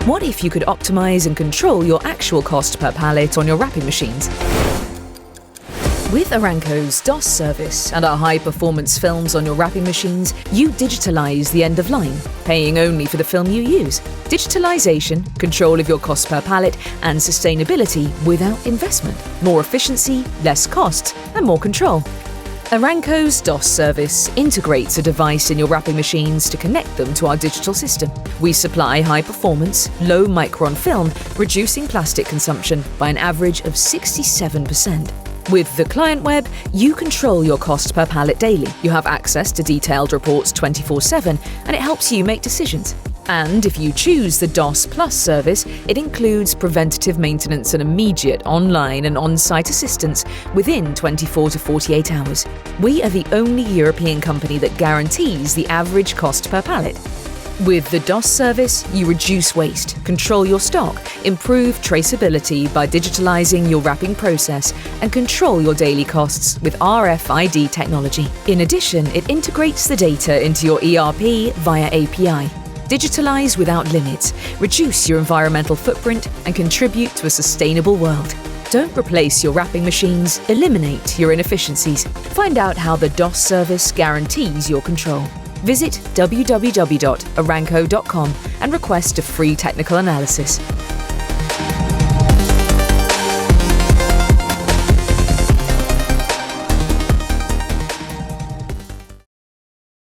What if you could optimize and control your actual cost per pallet on your wrapping machines? With Aramco's DOS service and our high-performance films on your wrapping machines, you digitalize the end of line, paying only for the film you use. Digitalization, control of your cost per pallet, and sustainability without investment. More efficiency, less costs, and more control. Aramco's DOS service integrates a device in your wrapping machines to connect them to our digital system. We supply high-performance, low-micron film, reducing plastic consumption by an average of 67%. With the client web, you control your cost per pallet daily. You have access to detailed reports 24/7, and it helps you make decisions. And if you choose the DOS Plus service, it includes preventative maintenance and immediate online and on-site assistance within 24 to 48 hours. We are the only European company that guarantees the average cost per pallet. With the DOS service, you reduce waste, control your stock, improve traceability by digitalizing your wrapping process, and control your daily costs with RFID technology. In addition, it integrates the data into your ERP via API. Digitalize without limits, reduce your environmental footprint, and contribute to a sustainable world. Don't replace your wrapping machines, eliminate your inefficiencies. Find out how the DOS service guarantees your control. Visit www.aramco.com and request a free technical analysis.